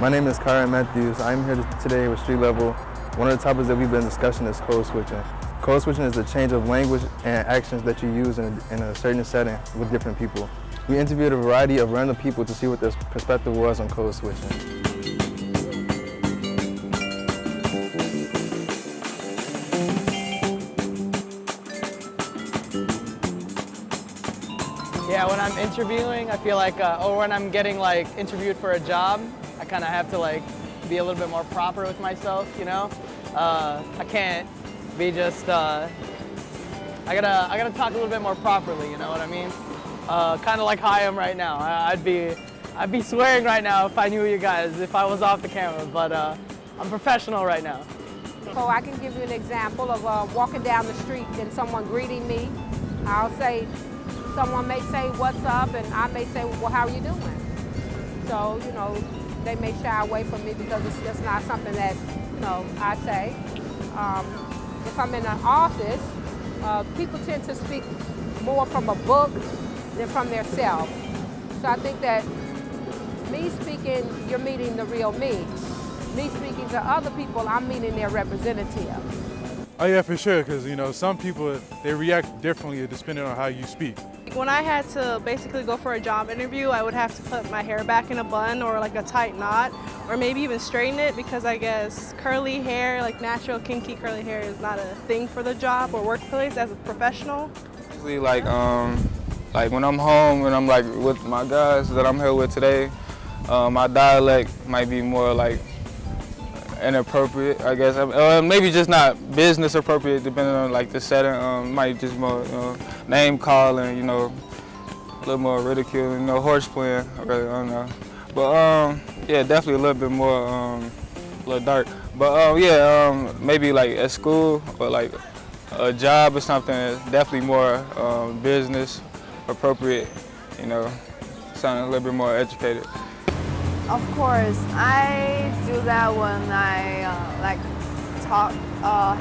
My name is Kyran Mathews. I'm here today with Street Level. One of the topics that we've been discussing is code switching. Code switching is the change of language and actions that you use in a certain setting with different people. We interviewed a variety of random people to see what their perspective was on code switching. Yeah, when I'm interviewing, I feel like, or when I'm getting like interviewed for a job, I kind of have to like be a little bit more proper with myself, you know? I can't be just, I gotta talk a little bit more properly, you know what I mean? Kind of like how I am right now. I'd be swearing right now if I knew you guys, if I was off the camera, but I'm professional right now. So I can give you an example of walking down the street and someone greeting me. I'll say, someone may say, "What's up?" and I may say, "Well, how are you doing?" So, you know, they may shy away from me because it's just not something that, you know, I say. If I'm in an office, people tend to speak more from a book than from their self. So I think that me speaking, you're meeting the real me. Me speaking to other people, I'm meeting their representative. Oh yeah, for sure, because you know, some people, they react differently depending on how you speak. When I had to basically go for a job interview, I would have to put my hair back in a bun or like a tight knot, or maybe even straighten it, because I guess curly hair, like natural kinky curly hair, is not a thing for the job or workplace as a professional. Usually like when I'm home and I'm like with my guys that I'm here with today, my dialect might be more like inappropriate, I guess. Maybe just not business appropriate, depending on like the setting. Might just more name calling, you know, a little more ridicule, you know, horse playing. I don't know. But yeah, definitely a little bit more, a little dark. But yeah, maybe like at school or like a job or something, definitely more business appropriate, you know, sounding a little bit more educated. Of course, I do that when I like talk,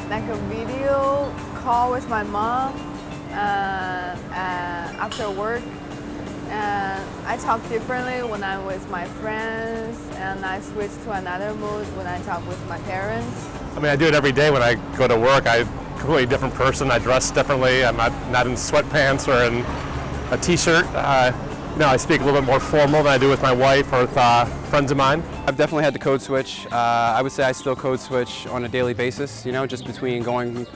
like a video call with my mom after work. And I talk differently when I'm with my friends, and I switch to another mood when I talk with my parents. I mean, I do it every day when I go to work. I'm a completely different person. I dress differently. I'm not in sweatpants or in a t-shirt. No, I speak a little bit more formal than I do with my wife or with friends of mine. I've definitely had to code switch. I would say I still code switch on a daily basis, you know, just between going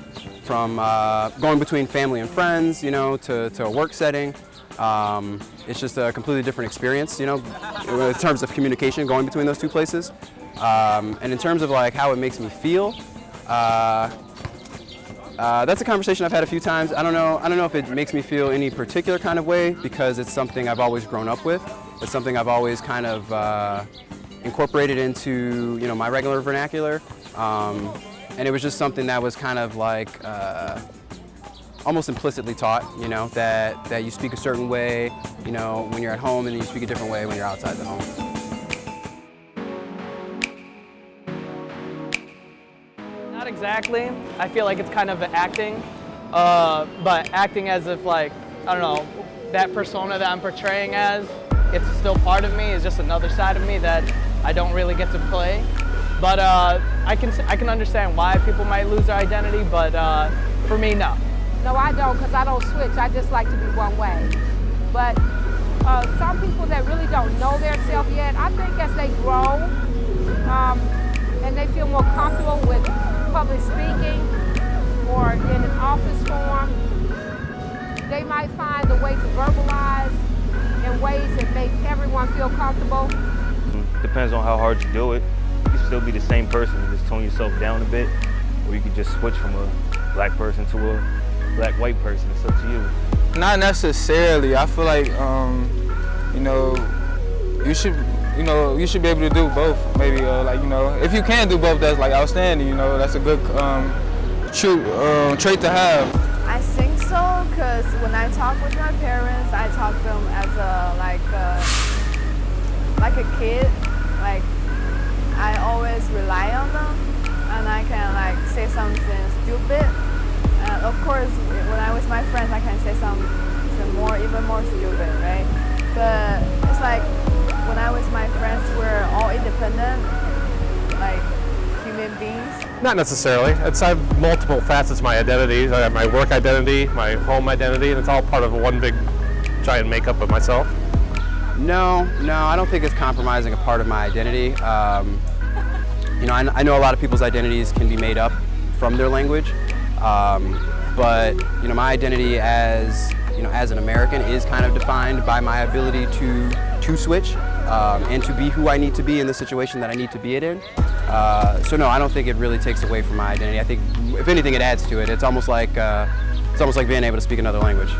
between family and friends, you know, to a work setting. It's just a completely different experience, you know, in terms of communication going between those two places. And in terms of like how it makes me feel, that's a conversation I've had a few times. I don't know if it makes me feel any particular kind of way, because it's something I've always grown up with. It's something I've always kind of incorporated into, you know, my regular vernacular. And it was just something that was kind of like almost implicitly taught, you know, that you speak a certain way, you know, when you're at home, and you speak a different way when you're outside the home. Not exactly. I feel like it's kind of acting, but acting as if like, I don't know, that persona that I'm portraying as, it's still part of me, it's just another side of me that I don't really get to play. But I can understand why people might lose their identity, but for me, no. No, I don't, because I don't switch. I just like to be one way. But some people that really don't know their self yet, I think as they grow and they feel more comfortable with public speaking or in an office form, they might find a way to verbalize in ways that make everyone feel comfortable. Depends on how hard you do it. You can still be the same person, just tone yourself down a bit, or you could just switch from a black person to a black-white person. It's up to you. Not necessarily. I feel like, you know, you should be able to do both. Maybe, like, you know, if you can do both, that's like outstanding. You know, that's a good trait to have. I think so, because when I talk with my parents, I talk to them as like a kid. Like, I always rely on them, and I can like say something stupid. Of course, when I'm with my friends, I can say something even more stupid, right? But it's like when I'm with my friends, we're all independent, Not necessarily. I have multiple facets of my identity. I have my work identity, my home identity, and it's all part of one big giant makeup of myself. No, I don't think it's compromising a part of my identity. You know, I know a lot of people's identities can be made up from their language, but you know, my identity as an American is kind of defined by my ability to switch and to be who I need to be in the situation that I need to be it in. So no, I don't think it really takes away from my identity. I think if anything, it adds to it. It's almost like being able to speak another language.